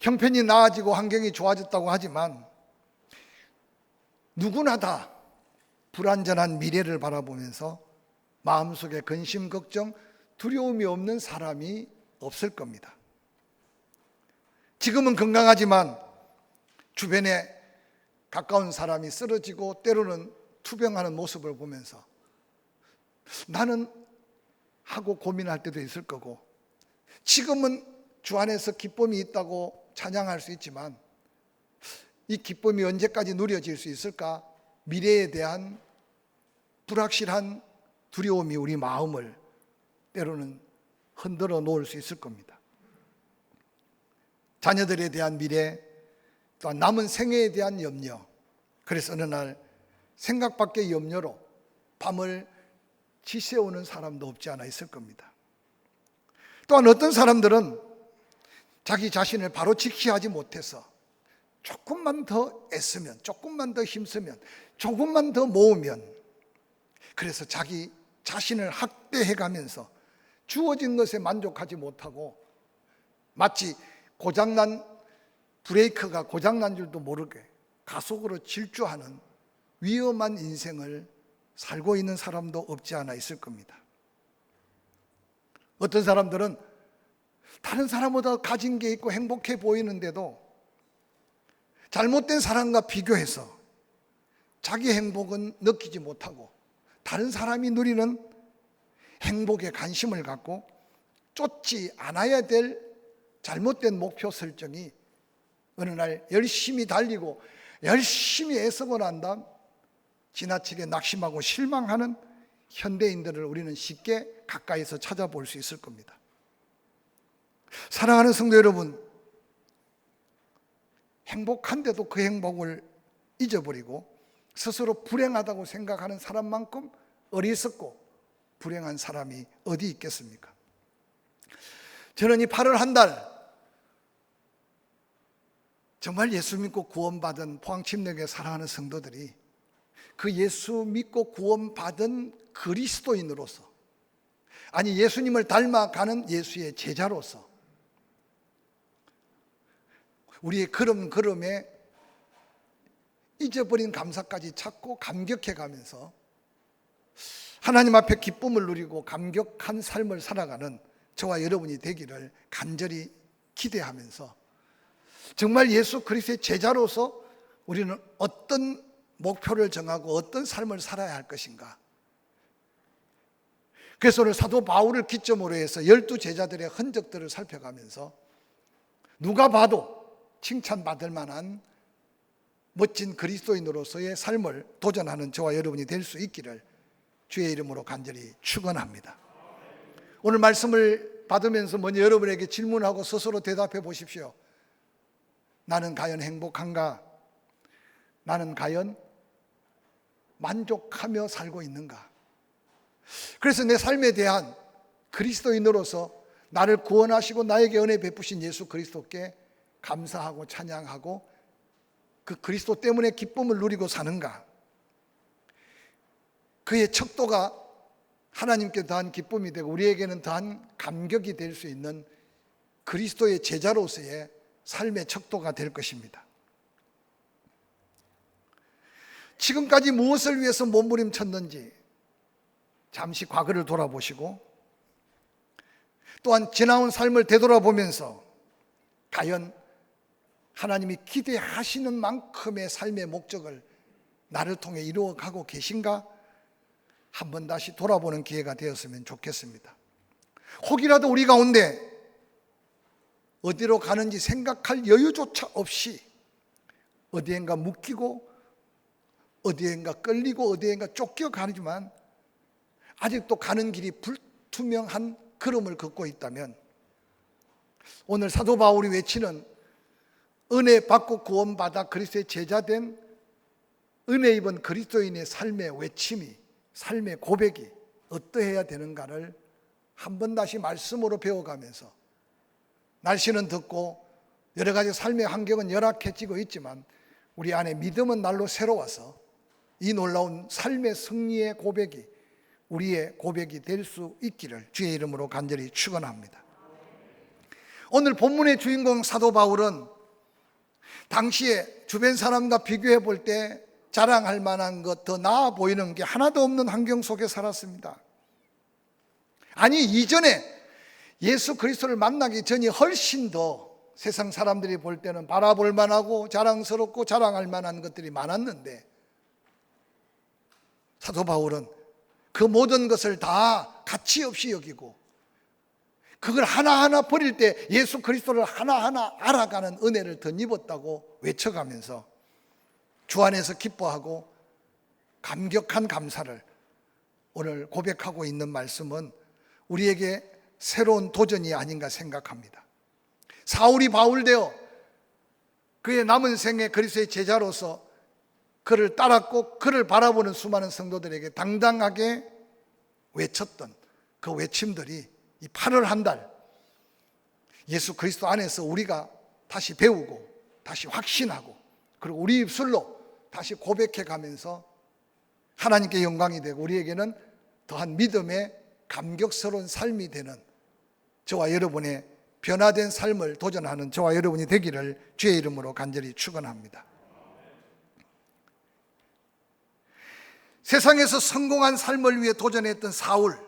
형편이 나아지고 환경이 좋아졌다고 하지만 누구나 다 불안전한 미래를 바라보면서 마음속에 근심, 걱정, 두려움이 없는 사람이 없을 겁니다. 지금은 건강하지만 주변에 가까운 사람이 쓰러지고 때로는 투병하는 모습을 보면서 나는 하고 고민할 때도 있을 거고, 지금은 주 안에서 기쁨이 있다고 찬양할 수 있지만 이 기쁨이 언제까지 누려질 수 있을까? 미래에 대한 불확실한 두려움이 우리 마음을 때로는 흔들어 놓을 수 있을 겁니다. 자녀들에 대한 미래, 또한 남은 생애에 대한 염려. 그래서 어느 날 생각 밖의 염려로 밤을 지새우는 사람도 없지 않아 있을 겁니다. 또한 어떤 사람들은 자기 자신을 바로 지키하지 못해서 조금만 더 애쓰면, 조금만 더 힘쓰면, 조금만 더 모으면, 그래서 자기 자신을 학대해가면서 주어진 것에 만족하지 못하고 마치 고장난 브레이크가 고장난 줄도 모르게 가속으로 질주하는 위험한 인생을 살고 있는 사람도 없지 않아 있을 겁니다. 어떤 사람들은 다른 사람보다 가진 게 있고 행복해 보이는데도 잘못된 사람과 비교해서 자기 행복은 느끼지 못하고 다른 사람이 누리는 행복에 관심을 갖고 쫓지 않아야 될 잘못된 목표 설정이 어느 날 열심히 달리고 열심히 애쓰고 난 다음 지나치게 낙심하고 실망하는 현대인들을 우리는 쉽게 가까이서 찾아볼 수 있을 겁니다. 사랑하는 성도 여러분, 행복한데도 그 행복을 잊어버리고 스스로 불행하다고 생각하는 사람만큼 어리석고 불행한 사람이 어디 있겠습니까? 저는 이 8월 한 달 정말 예수 믿고 구원받은 포항침례교회 사랑하는 성도들이 그 예수 믿고 구원받은 그리스도인으로서, 아니 예수님을 닮아가는 예수의 제자로서 우리의 걸음걸음에 잊어버린 감사까지 찾고 감격해가면서 하나님 앞에 기쁨을 누리고 감격한 삶을 살아가는 저와 여러분이 되기를 간절히 기대하면서 정말 예수 그리스도의 제자로서 우리는 어떤 목표를 정하고 어떤 삶을 살아야 할 것인가. 그래서 오늘 사도 바울을 기점으로 해서 12제자들의 흔적들을 살펴가면서 누가 봐도 칭찬받을 만한 멋진 그리스도인으로서의 삶을 도전하는 저와 여러분이 될 수 있기를 주의 이름으로 간절히 축원합니다. 오늘 말씀을 받으면서 먼저 여러분에게 질문하고 스스로 대답해 보십시오. 나는 과연 행복한가? 나는 과연 만족하며 살고 있는가? 그래서 내 삶에 대한 그리스도인으로서 나를 구원하시고 나에게 은혜 베푸신 예수 그리스도께 감사하고 찬양하고 그 그리스도 때문에 기쁨을 누리고 사는가? 그의 척도가 하나님께 더한 기쁨이 되고 우리에게는 더한 감격이 될 수 있는 그리스도의 제자로서의 삶의 척도가 될 것입니다. 지금까지 무엇을 위해서 몸부림쳤는지 잠시 과거를 돌아보시고 또한 지나온 삶을 되돌아보면서 과연 하나님이 기대하시는 만큼의 삶의 목적을 나를 통해 이루어가고 계신가? 한번 다시 돌아보는 기회가 되었으면 좋겠습니다. 혹이라도 우리 가운데 어디로 가는지 생각할 여유조차 없이 어디엔가 묶이고 어디엔가 끌리고 어디엔가 쫓겨가지만 아직도 가는 길이 불투명한 걸음을 걷고 있다면 오늘 사도 바울이 외치는 은혜 받고 구원받아 그리스도의 제자된 은혜 입은 그리스도인의 삶의 외침이, 삶의 고백이 어떠해야 되는가를 한 번 다시 말씀으로 배워가면서 날씨는 덥고 여러 가지 삶의 환경은 열악해지고 있지만 우리 안에 믿음은 날로 새로워서 이 놀라운 삶의 승리의 고백이 우리의 고백이 될 수 있기를 주의 이름으로 간절히 축원합니다. 오늘 본문의 주인공 사도 바울은 당시에 주변 사람과 비교해 볼 때 자랑할 만한 것, 더 나아 보이는 게 하나도 없는 환경 속에 살았습니다. 아니, 이전에 예수 그리스도를 만나기 전이 훨씬 더 세상 사람들이 볼 때는 바라볼 만하고 자랑스럽고 자랑할 만한 것들이 많았는데, 사도 바울은 그 모든 것을 다 가치 없이 여기고 그걸 하나하나 버릴 때 예수 그리스도를 하나하나 알아가는 은혜를 덧입었다고 외쳐가면서 주 안에서 기뻐하고 감격한 감사를 오늘 고백하고 있는 말씀은 우리에게 새로운 도전이 아닌가 생각합니다. 사울이 바울 되어 그의 남은 생애 그리스도의 제자로서 그를 따랐고 그를 바라보는 수많은 성도들에게 당당하게 외쳤던 그 외침들이 이 8월 한 달 예수 그리스도 안에서 우리가 다시 배우고 다시 확신하고 그리고 우리 입술로 다시 고백해 가면서 하나님께 영광이 되고 우리에게는 더한 믿음의 감격스러운 삶이 되는 저와 여러분의 변화된 삶을 도전하는 저와 여러분이 되기를 주의 이름으로 간절히 축원합니다. 세상에서 성공한 삶을 위해 도전했던 사울,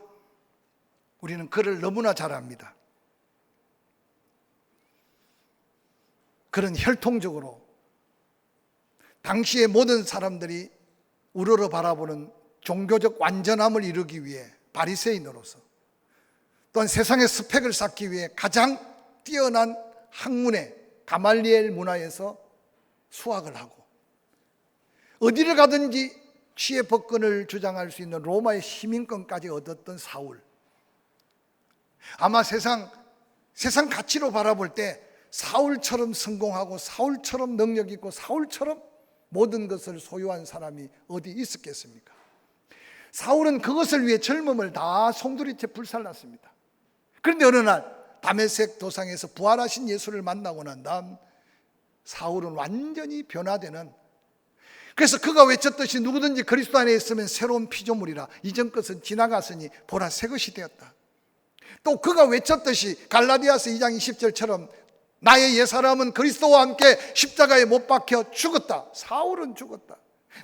우리는 그를 너무나 잘 압니다. 그는 혈통적으로 당시의 모든 사람들이 우러러 바라보는 종교적 완전함을 이루기 위해 바리새인으로서, 또한 세상의 스펙을 쌓기 위해 가장 뛰어난 학문의 가말리엘 문화에서 수학을 하고 어디를 가든지 취해 법권을 주장할 수 있는 로마의 시민권까지 얻었던 사울. 아마 세상 가치로 바라볼 때 사울처럼 성공하고 사울처럼 능력 있고 사울처럼 모든 것을 소유한 사람이 어디 있었겠습니까? 사울은 그것을 위해 젊음을 다 송두리째 불살랐습니다. 그런데 어느 날 다메섹 도상에서 부활하신 예수를 만나고 난 다음 사울은 완전히 변화되는, 그래서 그가 외쳤듯이 누구든지 그리스도 안에 있으면 새로운 피조물이라 이전 것은 지나갔으니 보라 새 것이 되었다. 또 그가 외쳤듯이 갈라디아서 2장 20절처럼 나의 옛사람은 그리스도와 함께 십자가에 못 박혀 죽었다. 사울은 죽었다.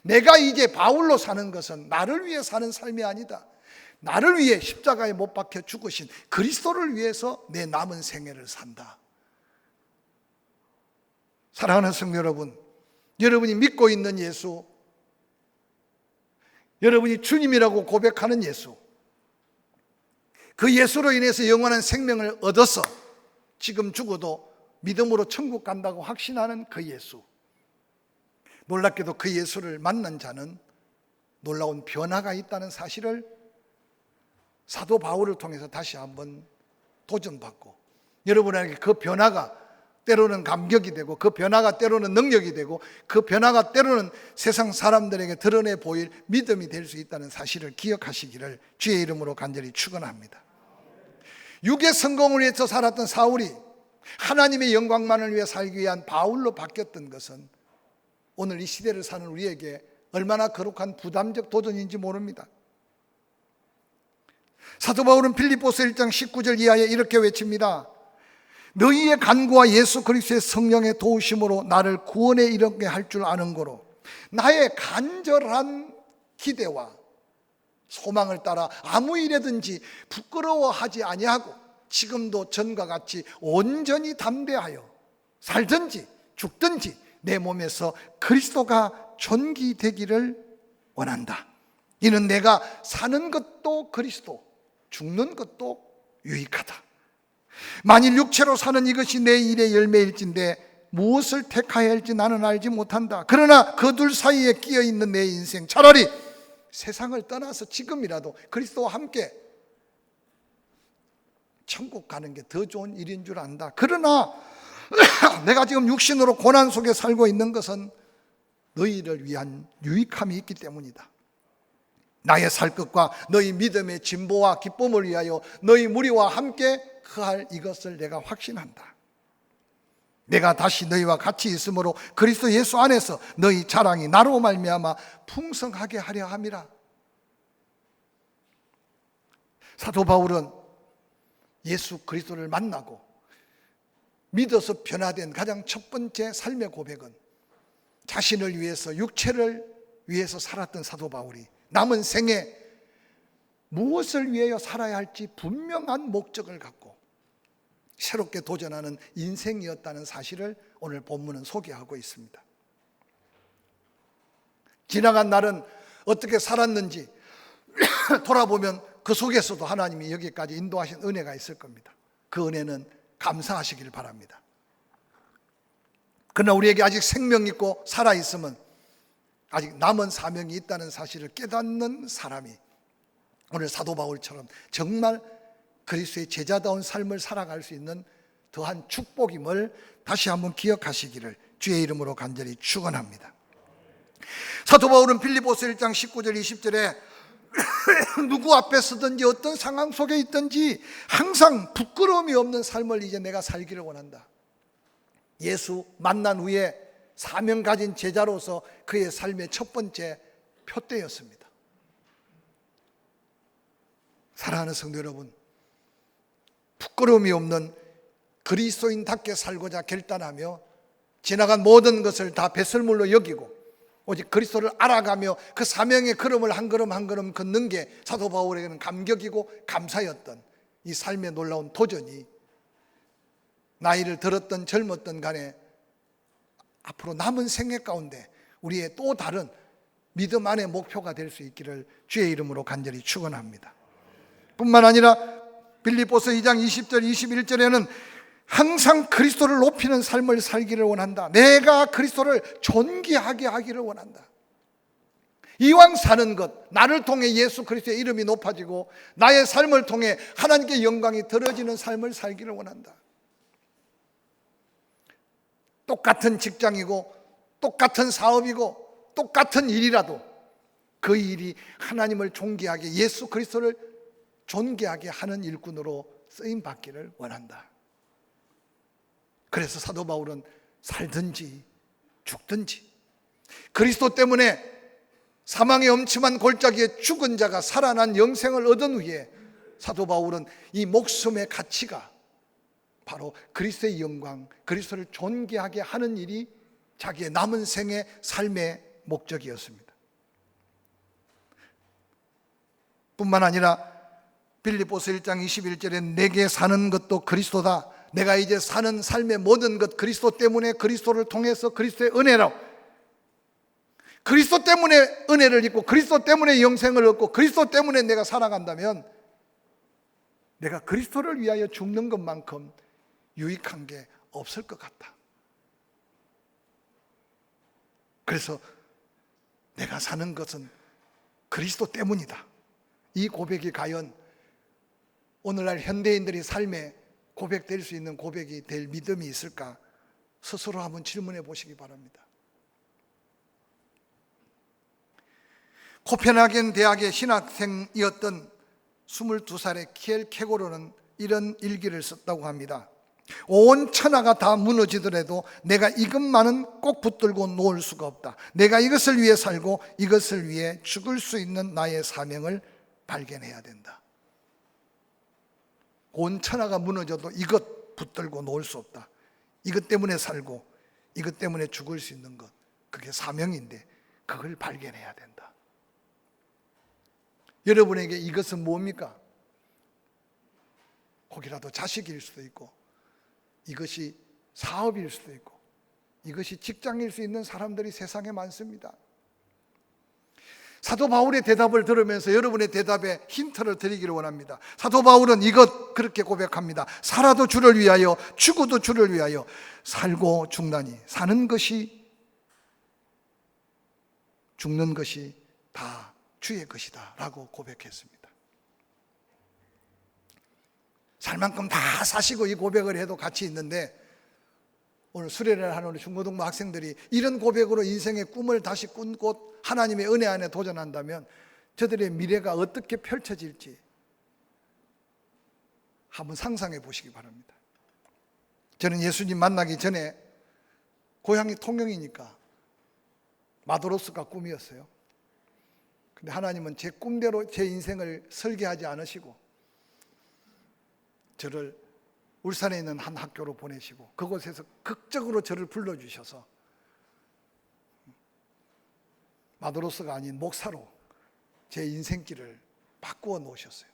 내가 이제 바울로 사는 것은 나를 위해 사는 삶이 아니다. 나를 위해 십자가에 못 박혀 죽으신 그리스도를 위해서 내 남은 생애를 산다. 사랑하는 성도 여러분, 여러분이 믿고 있는 예수, 여러분이 주님이라고 고백하는 예수, 그 예수로 인해서 영원한 생명을 얻어서 지금 죽어도 믿음으로 천국 간다고 확신하는 그 예수, 놀랍게도 그 예수를 만난 자는 놀라운 변화가 있다는 사실을 사도 바울을 통해서 다시 한번 도전받고, 여러분에게 그 변화가 때로는 감격이 되고 그 변화가 때로는 능력이 되고 그 변화가 때로는 세상 사람들에게 드러내 보일 믿음이 될 수 있다는 사실을 기억하시기를 주의 이름으로 간절히 축원합니다. 육의 성공을 위해서 살았던 사울이 하나님의 영광만을 위해 살기 위한 바울로 바뀌었던 것은 오늘 이 시대를 사는 우리에게 얼마나 거룩한 부담적 도전인지 모릅니다. 사도 바울은 빌립보서 1장 19절 이하에 이렇게 외칩니다. 너희의 간구와 예수 그리스도의 성령의 도우심으로 나를 구원에 이르게 할 줄 아는 거로 나의 간절한 기대와 소망을 따라 아무 일에든지 부끄러워하지 아니하고 지금도 전과 같이 온전히 담대하여 살든지 죽든지 내 몸에서 그리스도가 존귀되기를 원한다. 이는 내가 사는 것도 그리스도, 죽는 것도 유익하다. 만일 육체로 사는 이것이 내 일의 열매일진데 무엇을 택하여야 할지 나는 알지 못한다. 그러나 그 둘 사이에 끼어있는 내 인생, 차라리 세상을 떠나서 지금이라도 그리스도와 함께 천국 가는 게 더 좋은 일인 줄 안다. 그러나 내가 지금 육신으로 고난 속에 살고 있는 것은 너희를 위한 유익함이 있기 때문이다. 나의 살 것과 너희 믿음의 진보와 기쁨을 위하여 너희 무리와 함께 그할 이것을 내가 확신한다. 내가 다시 너희와 같이 있으므로 그리스도 예수 안에서 너희 자랑이 나로 말미암아 풍성하게 하려 함이라. 사도 바울은 예수 그리스도를 만나고 믿어서 변화된 가장 첫 번째 삶의 고백은 자신을 위해서, 육체를 위해서 살았던 사도 바울이 남은 생에 무엇을 위하여 살아야 할지 분명한 목적을 갖고 새롭게 도전하는 인생이었다는 사실을 오늘 본문은 소개하고 있습니다. 지나간 날은 어떻게 살았는지 돌아보면 그 속에서도 하나님이 여기까지 인도하신 은혜가 있을 겁니다. 그 은혜는 감사하시길 바랍니다. 그러나 우리에게 아직 생명 있고 살아있으면 아직 남은 사명이 있다는 사실을 깨닫는 사람이 오늘 사도 바울처럼 정말 그리스도의 제자다운 삶을 살아갈 수 있는 더한 축복임을 다시 한번 기억하시기를 주의 이름으로 간절히 축원합니다. 사도 바울은 빌립보서 1장 19절 20절에 누구 앞에 서든지 어떤 상황 속에 있든지 항상 부끄러움이 없는 삶을 이제 내가 살기를 원한다. 예수 만난 후에 사명 가진 제자로서 그의 삶의 첫 번째 표대였습니다. 사랑하는 성도 여러분, 부끄러움이 없는 그리스도인답게 살고자 결단하며 지나간 모든 것을 다 배설물로 여기고 오직 그리스도를 알아가며 그 사명의 걸음을 한 걸음 한 걸음 걷는 게 사도 바울에게는 감격이고 감사였던 이 삶의 놀라운 도전이 나이를 들었던 젊었던 간에 앞으로 남은 생애 가운데 우리의 또 다른 믿음 안의 목표가 될 수 있기를 주의 이름으로 간절히 축원합니다. 뿐만 아니라 빌립보서 2장 20절 21절에는 항상 그리스도를 높이는 삶을 살기를 원한다. 내가 그리스도를 존귀하게 하기를 원한다. 이왕 사는 것, 나를 통해 예수 그리스도의 이름이 높아지고 나의 삶을 통해 하나님께 영광이 드러지는 삶을 살기를 원한다. 똑같은 직장이고 똑같은 사업이고 똑같은 일이라도 그 일이 하나님을 존귀하게, 예수 그리스도를 존귀하게 하는 일꾼으로 쓰임 받기를 원한다. 그래서 사도 바울은 살든지 죽든지 그리스도 때문에 사망의 엄침한 골짜기에 죽은 자가 살아난 영생을 얻은 후에 사도 바울은 이 목숨의 가치가 바로 그리스도의 영광, 그리스도를 존귀하게 하는 일이 자기의 남은 생의 삶의 목적이었습니다. 뿐만 아니라 빌립보서 1장 21절에 내게 사는 것도 그리스도다. 내가 이제 사는 삶의 모든 것 그리스도 때문에, 그리스도를 통해서 그리스도의 은혜로, 그리스도 때문에 은혜를 입고 그리스도 때문에 영생을 얻고 그리스도 때문에 내가 살아간다면 내가 그리스도를 위하여 죽는 것만큼 유익한 게 없을 것 같다. 그래서 내가 사는 것은 그리스도 때문이다. 이 고백이 과연 오늘날 현대인들이 삶에 고백될 수 있는 고백이 될 믿음이 있을까? 스스로 한번 질문해 보시기 바랍니다. 코펜하겐 대학의 신학생이었던 22살의 키엘 케고르는 이런 일기를 썼다고 합니다. 온 천하가 다 무너지더라도 내가 이것만은 꼭 붙들고 놓을 수가 없다. 내가 이것을 위해 살고 이것을 위해 죽을 수 있는 나의 사명을 발견해야 된다. 온 천하가 무너져도 이것 붙들고 놓을 수 없다. 이것 때문에 살고 이것 때문에 죽을 수 있는 것, 그게 사명인데 그걸 발견해야 된다. 여러분에게 이것은 뭡니까? 혹이라도 자식일 수도 있고, 이것이 사업일 수도 있고, 이것이 직장일 수 있는 사람들이 세상에 많습니다. 사도 바울의 대답을 들으면서 여러분의 대답에 힌트를 드리기를 원합니다. 사도 바울은 이것 그렇게 고백합니다. 살아도 주를 위하여, 죽어도 주를 위하여, 살고 죽나니 사는 것이, 죽는 것이 다 주의 것이다 라고 고백했습니다. 살 만큼 다 사시고 이 고백을 해도 가치 있는데, 오늘 수련회를 하는 우리 중고등부 학생들이 이런 고백으로 인생의 꿈을 다시 꾸고 하나님의 은혜 안에 도전한다면 저들의 미래가 어떻게 펼쳐질지 한번 상상해 보시기 바랍니다. 저는 예수님 만나기 전에 고향이 통영이니까 마도로스가 꿈이었어요. 근데 하나님은 제 꿈대로 제 인생을 설계하지 않으시고 저를 울산에 있는 한 학교로 보내시고 그곳에서 극적으로 저를 불러주셔서 마도로스가 아닌 목사로 제 인생길을 바꾸어 놓으셨어요.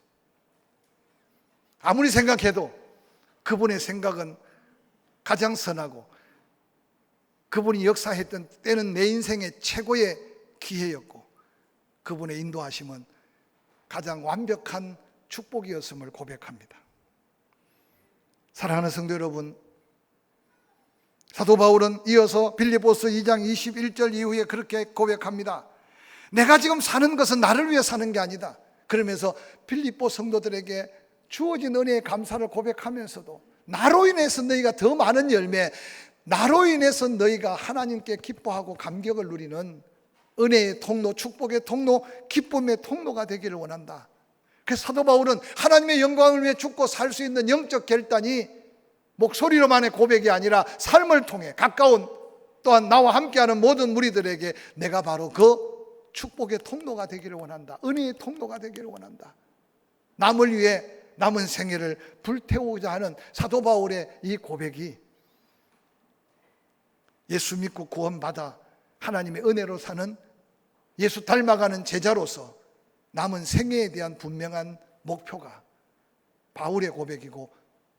아무리 생각해도 그분의 생각은 가장 선하고 그분이 역사했던 때는 내 인생의 최고의 기회였고 그분의 인도하심은 가장 완벽한 축복이었음을 고백합니다. 사랑하는 성도 여러분, 사도 바울은 이어서 빌립보서 2장 21절 이후에 그렇게 고백합니다. 내가 지금 사는 것은 나를 위해 사는 게 아니다. 그러면서 빌립보 성도들에게 주어진 은혜의 감사를 고백하면서도 나로 인해서 너희가 더 많은 열매, 나로 인해서 너희가 하나님께 기뻐하고 감격을 누리는 은혜의 통로, 축복의 통로, 기쁨의 통로가 되기를 원한다. 그래서 사도 바울은 하나님의 영광을 위해 죽고 살 수 있는 영적 결단이 목소리로만의 고백이 아니라 삶을 통해 가까운 또한 나와 함께하는 모든 무리들에게 내가 바로 그 축복의 통로가 되기를 원한다. 은혜의 통로가 되기를 원한다. 남을 위해 남은 생애를 불태우고자 하는 사도 바울의 이 고백이 예수 믿고 구원받아 하나님의 은혜로 사는 예수 닮아가는 제자로서 남은 생애에 대한 분명한 목표가 바울의 고백이고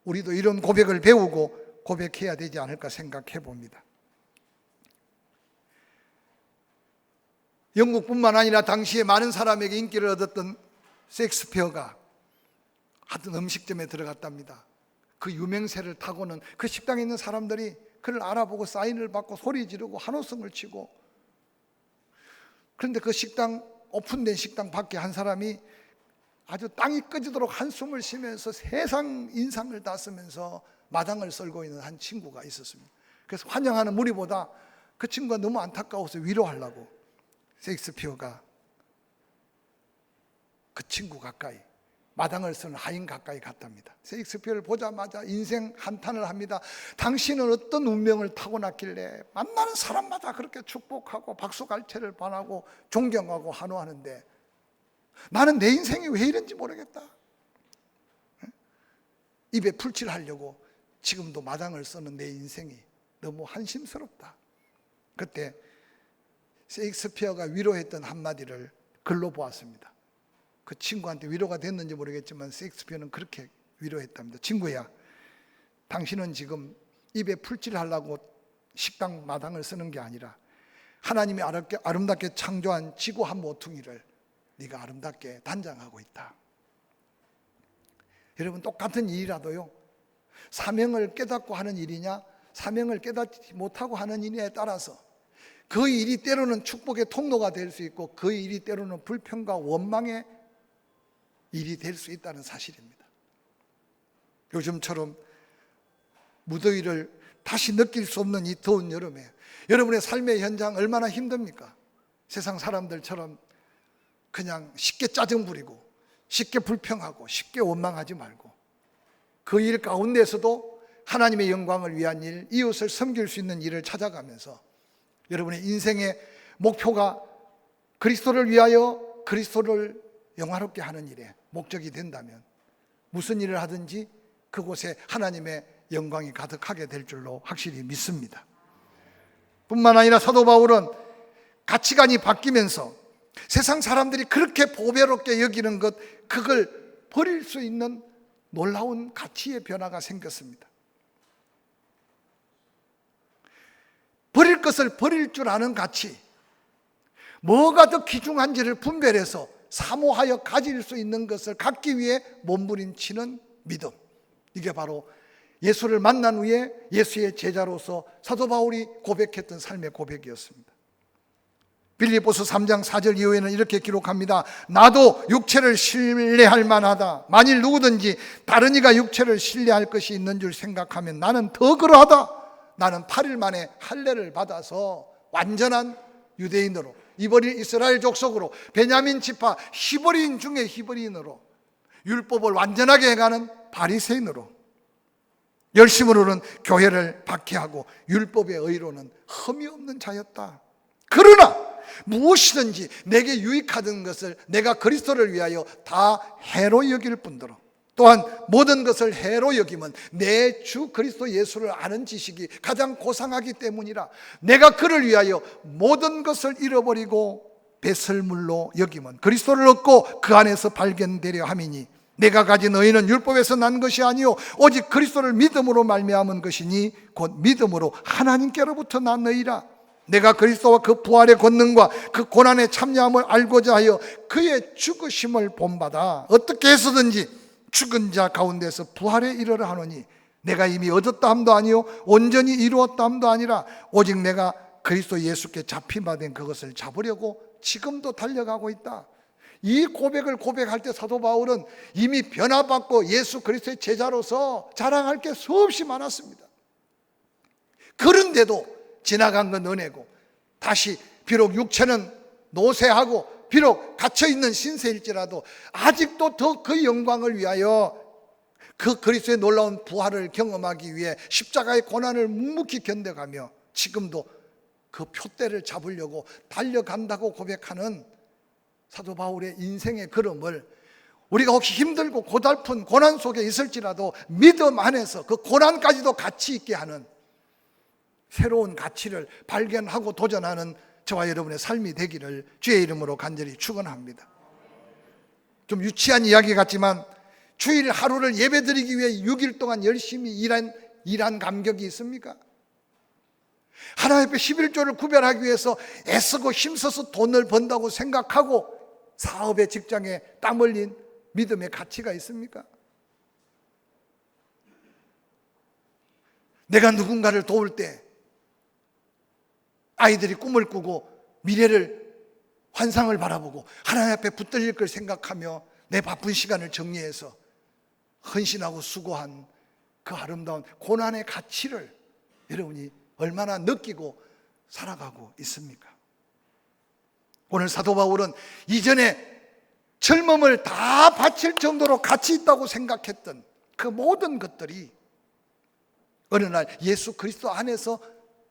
우리도 이런 고백을 배우고 고백해야 되지 않을까 생각해 봅니다. 영국뿐만 아니라 당시에 많은 사람에게 인기를 얻었던 셰익스피어가 하던 음식점에 들어갔답니다. 그 유명세를 타고는 그 식당에 있는 사람들이 그를 알아보고 사인을 받고 소리 지르고 환호성을 치고, 그런데 그 식당, 오픈된 식당 밖에 한 사람이 아주 땅이 꺼지도록 한숨을 쉬면서 세상 인상을 다 쓰면서 마당을 썰고 있는 한 친구가 있었습니다. 그래서 환영하는 무리보다 그 친구가 너무 안타까워서 위로하려고 셰익스피어가 그 친구 가까이, 마당을 쓰는 하인 가까이 갔답니다. 셰익스피어를 보자마자 인생 한탄을 합니다. 당신은 어떤 운명을 타고났길래 만나는 사람마다 그렇게 축복하고 박수갈채를 반하고 존경하고 환호하는데 나는 내 인생이 왜 이런지 모르겠다. 입에 풀칠하려고 지금도 마당을 쓰는 내 인생이 너무 한심스럽다. 그때 셰익스피어가 위로했던 한마디를 글로 보았습니다. 그 친구한테 위로가 됐는지 모르겠지만 셰익스피어는 그렇게 위로했답니다. 친구야, 당신은 지금 입에 풀칠하려고 식당 마당을 쓰는 게 아니라 하나님이 아름답게 창조한 지구 한 모퉁이를 네가 아름답게 단장하고 있다. 여러분, 똑같은 일이라도요, 사명을 깨닫고 하는 일이냐 사명을 깨닫지 못하고 하는 일에 따라서 그 일이 때로는 축복의 통로가 될 수 있고 그 일이 때로는 불평과 원망의 일이 될 수 있다는 사실입니다. 요즘처럼 무더위를 다시 느낄 수 없는 이 더운 여름에 여러분의 삶의 현장 얼마나 힘듭니까? 세상 사람들처럼 그냥 쉽게 짜증 부리고 쉽게 불평하고 쉽게 원망하지 말고 그 일 가운데서도 하나님의 영광을 위한 일, 이웃을 섬길 수 있는 일을 찾아가면서 여러분의 인생의 목표가 그리스도를 위하여 그리스도를 영화롭게 하는 일에 목적이 된다면 무슨 일을 하든지 그곳에 하나님의 영광이 가득하게 될 줄로 확실히 믿습니다. 뿐만 아니라 사도 바울은 가치관이 바뀌면서 세상 사람들이 그렇게 보배롭게 여기는 것, 그걸 버릴 수 있는 놀라운 가치의 변화가 생겼습니다. 버릴 것을 버릴 줄 아는 가치, 뭐가 더 귀중한지를 분별해서 사모하여 가질 수 있는 것을 갖기 위해 몸부림치는 믿음, 이게 바로 예수를 만난 후에 예수의 제자로서 사도 바울이 고백했던 삶의 고백이었습니다. 빌립보서 3장 4절 이후에는 이렇게 기록합니다. 나도 육체를 신뢰할 만하다. 만일 누구든지 다른 이가 육체를 신뢰할 것이 있는 줄 생각하면 나는 더 그러하다. 나는 8일 만에 할례를 받아서 완전한 유대인으로, 이브리 이스라엘 족속으로, 베냐민 지파 히브리인 중에 히브리인으로, 율법을 완전하게 해가는 바리새인으로, 열심으로는 교회를 박해하고 율법의 의로는 흠이 없는 자였다. 그러나 무엇이든지 내게 유익하던 것을 내가 그리스도를 위하여 다 해로 여길 뿐더러, 또한 모든 것을 해로 여김은 내 주 그리스도 예수를 아는 지식이 가장 고상하기 때문이라. 내가 그를 위하여 모든 것을 잃어버리고 배설물로 여김은 그리스도를 얻고 그 안에서 발견되려 함이니 내가 가진 의는 율법에서 난 것이 아니요 오직 그리스도를 믿음으로 말미암은 것이니 곧 믿음으로 하나님께로부터 난 의라. 내가 그리스도와 그 부활의 권능과 그 고난의 참여함을 알고자 하여 그의 죽으심을 본받아 어떻게 해서든지 죽은 자 가운데서 부활에 이르러 하노니 내가 이미 얻었다 함도 아니요 온전히 이루었다 함도 아니라 오직 내가 그리스도 예수께 잡힌 바 된 그것을 잡으려고 지금도 달려가고 있다. 이 고백을 고백할 때 사도 바울은 이미 변화받고 예수 그리스도의 제자로서 자랑할 게 수없이 많았습니다. 그런데도 지나간 건 은혜고 다시 비록 육체는 노쇠하고 비록 갇혀있는 신세일지라도 아직도 더 그 영광을 위하여 그 그리스도의 놀라운 부활을 경험하기 위해 십자가의 고난을 묵묵히 견뎌가며 지금도 그 표대를 잡으려고 달려간다고 고백하는 사도 바울의 인생의 걸음을 우리가 혹시 힘들고 고달픈 고난 속에 있을지라도 믿음 안에서 그 고난까지도 가치 있게 하는 새로운 가치를 발견하고 도전하는 저와 여러분의 삶이 되기를 주의 이름으로 간절히 축원합니다. 좀 유치한 이야기 같지만 주일 하루를 예배드리기 위해 6일 동안 열심히 일한 감격이 있습니까? 하나님 앞에 11조를 구별하기 위해서 애쓰고 힘써서 돈을 번다고 생각하고 사업에 직장에 땀 흘린 믿음의 가치가 있습니까? 내가 누군가를 도울 때 아이들이 꿈을 꾸고 미래를 환상을 바라보고 하나님 앞에 붙들릴 걸 생각하며 내 바쁜 시간을 정리해서 헌신하고 수고한 그 아름다운 고난의 가치를 여러분이 얼마나 느끼고 살아가고 있습니까? 오늘 사도 바울은 이전에 젊음을 다 바칠 정도로 가치 있다고 생각했던 그 모든 것들이 어느 날 예수 그리스도 안에서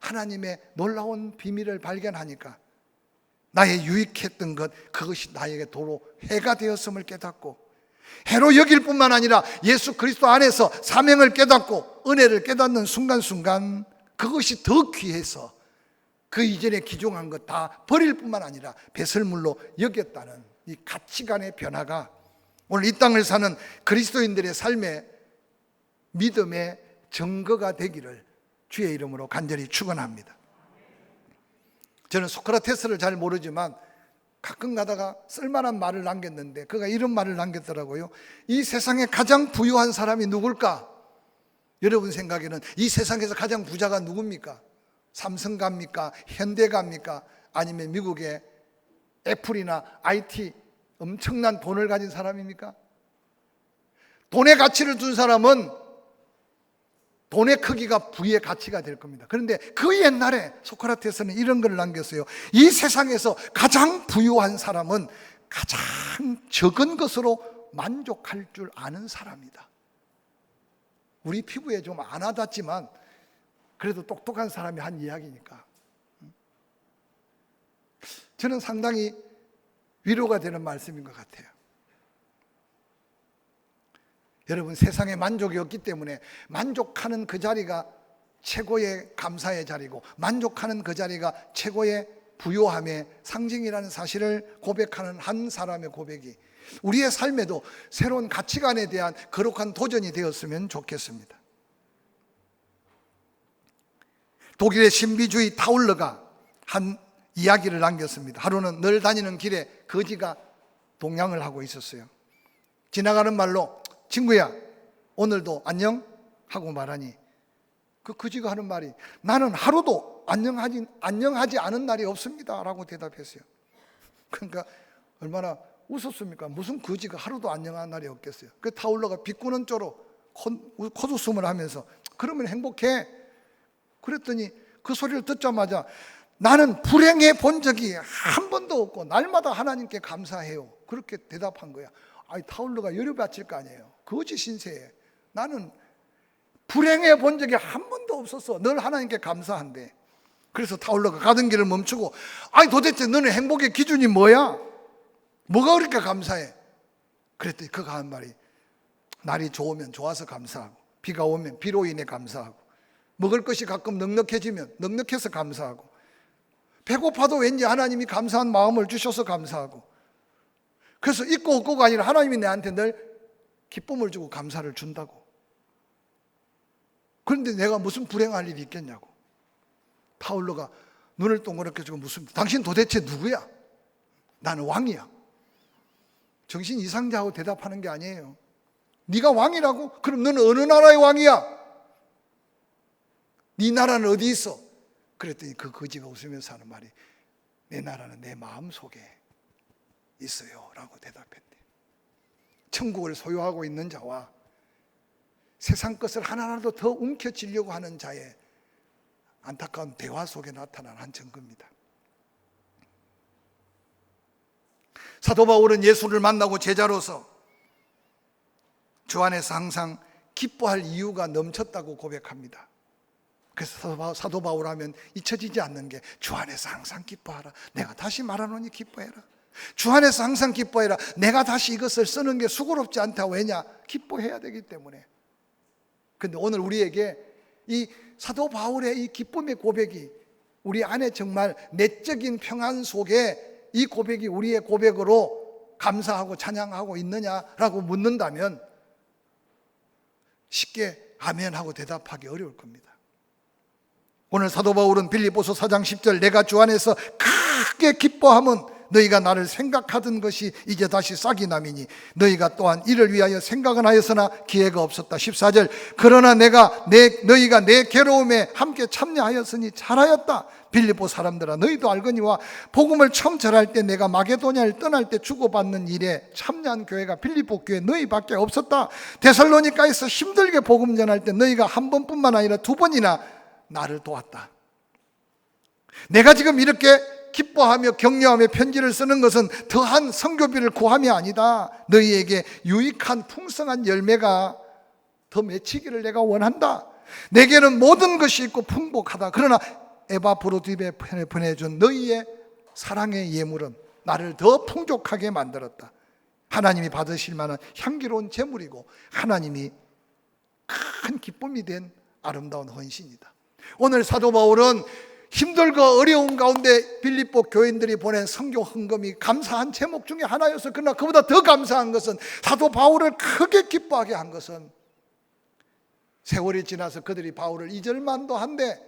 하나님의 놀라운 비밀을 발견하니까 나의 유익했던 것, 그것이 나에게 도로 해가 되었음을 깨닫고 해로 여길 뿐만 아니라 예수 그리스도 안에서 사명을 깨닫고 은혜를 깨닫는 순간순간 그것이 더 귀해서 그 이전에 기종한 것 다 버릴 뿐만 아니라 배설물로 여겼다는 이 가치관의 변화가 오늘 이 땅을 사는 그리스도인들의 삶의 믿음의 증거가 되기를 주의 이름으로 간절히 축원합니다. 저는 소크라테스를 잘 모르지만 가끔 가다가 쓸만한 말을 남겼는데 그가 이런 말을 남겼더라고요. 이 세상에 가장 부유한 사람이 누굴까? 여러분 생각에는 이 세상에서 가장 부자가 누굽니까? 삼성갑니까? 현대갑니까? 아니면 미국의 애플이나 IT 엄청난 돈을 가진 사람입니까? 돈의 가치를 둔 사람은 돈의 크기가 부의 가치가 될 겁니다. 그런데 그 옛날에 소크라테스는 이런 걸 남겼어요. 이 세상에서 가장 부유한 사람은 가장 적은 것으로 만족할 줄 아는 사람이다. 우리 피부에 좀 안 와닿지만 그래도 똑똑한 사람이 한 이야기니까 저는 상당히 위로가 되는 말씀인 것 같아요. 여러분, 세상에 만족이 없기 때문에 만족하는 그 자리가 최고의 감사의 자리고 만족하는 그 자리가 최고의 부요함의 상징이라는 사실을 고백하는 한 사람의 고백이 우리의 삶에도 새로운 가치관에 대한 거룩한 도전이 되었으면 좋겠습니다. 독일의 신비주의 타울러가 한 이야기를 남겼습니다. 하루는 늘 다니는 길에 거지가 동양을 하고 있었어요. 지나가는 말로 친구야 오늘도 안녕? 하고 말하니 그 거지가 하는 말이 나는 하루도 안녕하지 않은 날이 없습니다 라고 대답했어요. 그러니까 얼마나 웃었습니까? 무슨 거지가 하루도 안녕한 날이 없겠어요. 그 타울러가 비꾸는 쪼로 콧웃음을 하면서 그러면 행복해? 그랬더니 그 소리를 듣자마자 나는 불행해 본 적이 한 번도 없고 날마다 하나님께 감사해요. 그렇게 대답한 거야. 아니 타울러가 열이 받칠 거 아니에요. 거지 신세에 나는 불행해 본 적이 한 번도 없었어. 늘 하나님께 감사한대. 그래서 타울러가 가던 길을 멈추고 아니 도대체 너는 행복의 기준이 뭐야? 뭐가 그렇게 감사해? 그랬더니 그가 한 말이 날이 좋으면 좋아서 감사하고, 비가 오면 비로 인해 감사하고, 먹을 것이 가끔 넉넉해지면 넉넉해서 감사하고, 배고파도 왠지 하나님이 감사한 마음을 주셔서 감사하고, 그래서 있고 없고가 아니라 하나님이 내한테 늘 기쁨을 주고 감사를 준다고. 그런데 내가 무슨 불행할 일이 있겠냐고. 바울로가 눈을 동그랗게 주고 무슨, 당신 도대체 누구야? 나는 왕이야. 정신 이상자하고 대답하는 게 아니에요. 네가 왕이라고? 그럼 너는 어느 나라의 왕이야? 네 나라는 어디 있어? 그랬더니 그 거지가 웃으면서 하는 말이, 내 나라는 내 마음속에 있어요 라고 대답했대. 천국을 소유하고 있는 자와 세상 것을 하나라도 더 움켜쥐려고 하는 자의 안타까운 대화 속에 나타난 한 증거입니다. 사도 바울은 예수를 만나고 제자로서 주 안에서 항상 기뻐할 이유가 넘쳤다고 고백합니다. 그래서 사도 바울 하면 잊혀지지 않는 게, 주 안에서 항상 기뻐하라. 내가 다시 말하노니 기뻐해라. 주 안에서 항상 기뻐해라. 내가 다시 이것을 쓰는 게 수고롭지 않다. 왜냐? 기뻐해야 되기 때문에. 그런데 오늘 우리에게 이 사도 바울의 이 기쁨의 고백이 우리 안에 정말 내적인 평안 속에 이 고백이 우리의 고백으로 감사하고 찬양하고 있느냐라고 묻는다면 쉽게 아멘하고 대답하기 어려울 겁니다. 오늘 사도 바울은 빌립보서 4장 10절, 내가 주 안에서 크게 기뻐함은 너희가 나를 생각하던 것이 이제 다시 싹이 남이니 너희가 또한 이를 위하여 생각은 하였으나 기회가 없었다. 14절, 그러나 너희가 내 괴로움에 함께 참여하였으니 잘하였다. 빌립보 사람들아, 너희도 알거니와 복음을 처음 전할 때 내가 마게도냐를 떠날 때 주고받는 일에 참여한 교회가 빌립보 교회 너희밖에 없었다. 데살로니가에서 힘들게 복음 전할 때 너희가 한 번뿐만 아니라 두 번이나 나를 도왔다. 내가 지금 이렇게 기뻐하며 격려하며 편지를 쓰는 것은 더한 선교비를 구함이 아니다. 너희에게 유익한 풍성한 열매가 더 맺히기를 내가 원한다. 내게는 모든 것이 있고 풍복하다. 그러나 에바브로디베 보내준 너희의 사랑의 예물은 나를 더 풍족하게 만들었다. 하나님이 받으실 만한 향기로운 제물이고 하나님이 큰 기쁨이 된 아름다운 헌신이다. 오늘 사도 바울은 힘들고 어려운 가운데 빌립보 교인들이 보낸 선교 헌금이 감사한 제목 중에 하나였어. 그러나 그보다 더 감사한 것은, 사도 바울을 크게 기뻐하게 한 것은, 세월이 지나서 그들이 바울을 잊을만도 한데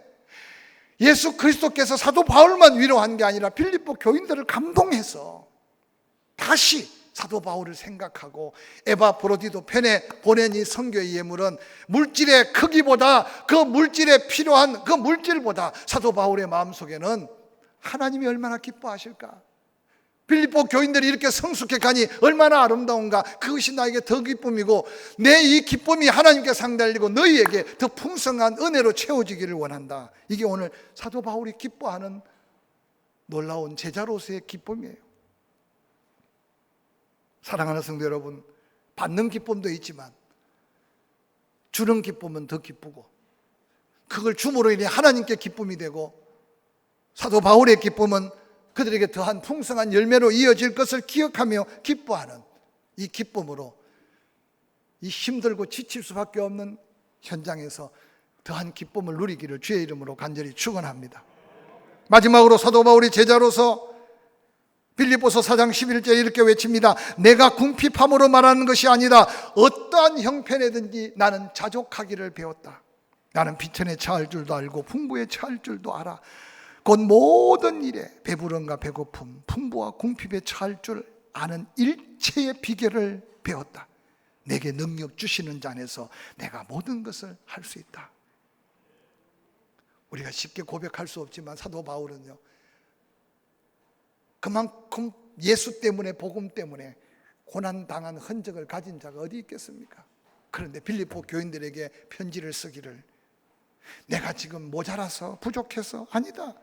예수 그리스도께서 사도 바울만 위로한 게 아니라 빌립보 교인들을 감동해서 다시 사도 바울을 생각하고 에바브로디도 편에 보낸 이 선교의 예물은 물질의 크기보다, 그 물질에 필요한 그 물질보다 사도 바울의 마음속에는 하나님이 얼마나 기뻐하실까, 빌립보 교인들이 이렇게 성숙해 가니 얼마나 아름다운가, 그것이 나에게 더 기쁨이고 내 이 기쁨이 하나님께 상달리고 너희에게 더 풍성한 은혜로 채워지기를 원한다. 이게 오늘 사도 바울이 기뻐하는 놀라운 제자로서의 기쁨이에요. 사랑하는 성도 여러분, 받는 기쁨도 있지만 주는 기쁨은 더 기쁘고, 그걸 줌으로 인해 하나님께 기쁨이 되고, 사도 바울의 기쁨은 그들에게 더한 풍성한 열매로 이어질 것을 기억하며 기뻐하는 이 기쁨으로 이 힘들고 지칠 수밖에 없는 현장에서 더한 기쁨을 누리기를 주의 이름으로 간절히 축원합니다. 마지막으로 사도 바울이 제자로서 빌립보서 4장 11절에 이렇게 외칩니다. 내가 궁핍함으로 말하는 것이 아니다. 어떠한 형편에든지 나는 자족하기를 배웠다. 나는 비천에 처할 줄도 알고 풍부에 처할 줄도 알아. 곧 모든 일에 배부름과 배고픔, 풍부와 궁핍에 처할 줄 아는 일체의 비결을 배웠다. 내게 능력 주시는 자 안에서 내가 모든 것을 할 수 있다. 우리가 쉽게 고백할 수 없지만 사도 바울은요, 그만큼 예수 때문에, 복음 때문에 고난당한 흔적을 가진 자가 어디 있겠습니까? 그런데 빌립보 교인들에게 편지를 쓰기를, 내가 지금 모자라서 부족해서 아니다.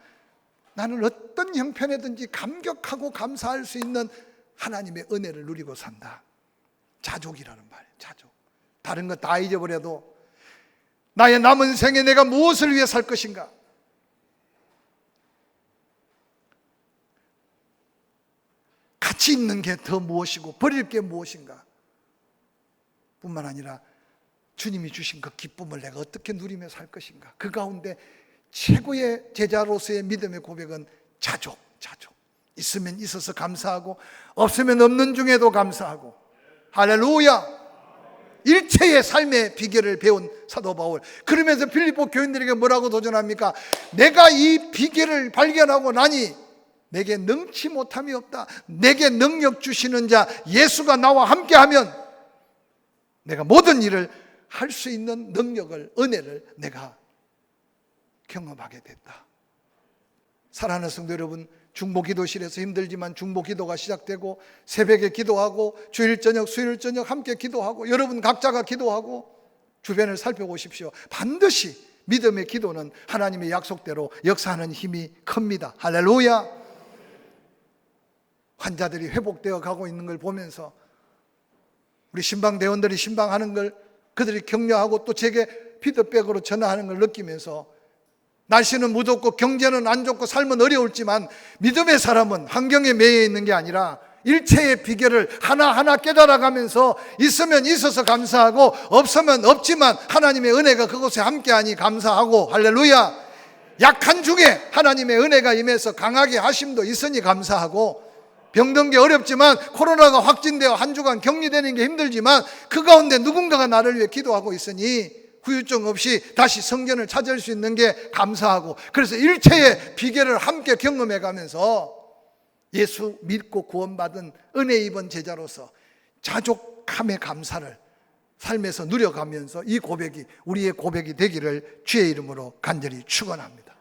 나는 어떤 형편에든지 감격하고 감사할 수 있는 하나님의 은혜를 누리고 산다. 자족이라는 말, 자족. 다른 거 다 잊어버려도 나의 남은 생에 내가 무엇을 위해 살 것인가? 가치 있는 게 더 무엇이고 버릴 게 무엇인가? 뿐만 아니라 주님이 주신 그 기쁨을 내가 어떻게 누리며 살 것인가. 그 가운데 최고의 제자로서의 믿음의 고백은 자족. 있으면 있어서 감사하고 없으면 없는 중에도 감사하고. 할렐루야. 일체의 삶의 비결을 배운 사도 바울. 그러면서 빌립보 교인들에게 뭐라고 도전합니까? 내가 이 비결을 발견하고 나니 내게 능치 못함이 없다. 내게 능력 주시는 자 예수가 나와 함께하면 내가 모든 일을 할 수 있는 능력을, 은혜를 내가 경험하게 됐다. 사랑하는 성도 여러분, 중보기도실에서 힘들지만 중보기도가 시작되고 새벽에 기도하고 주일 저녁, 수요일 저녁 함께 기도하고 여러분 각자가 기도하고 주변을 살펴보십시오. 반드시 믿음의 기도는 하나님의 약속대로 역사하는 힘이 큽니다. 할렐루야. 환자들이 회복되어 가고 있는 걸 보면서 우리 신방대원들이 신방하는 걸 그들이 격려하고 또 제게 피드백으로 전화하는 걸 느끼면서 날씨는 무덥고 경제는 안 좋고 삶은 어려울지만 믿음의 사람은 환경에 매여 있는 게 아니라 일체의 비결을 하나하나 깨달아가면서 있으면 있어서 감사하고 없으면 없지만 하나님의 은혜가 그곳에 함께하니 감사하고. 할렐루야. 약한 중에 하나님의 은혜가 임해서 강하게 하심도 있으니 감사하고, 병든 게 어렵지만 코로나가 확진되어 한 주간 격리되는 게 힘들지만 그 가운데 누군가가 나를 위해 기도하고 있으니 후유증 없이 다시 성전을 찾을 수 있는 게 감사하고. 그래서 일체의 비결을 함께 경험해 가면서 예수 믿고 구원받은 은혜 입은 제자로서 자족함의 감사를 삶에서 누려가면서 이 고백이 우리의 고백이 되기를 주의 이름으로 간절히 축원합니다.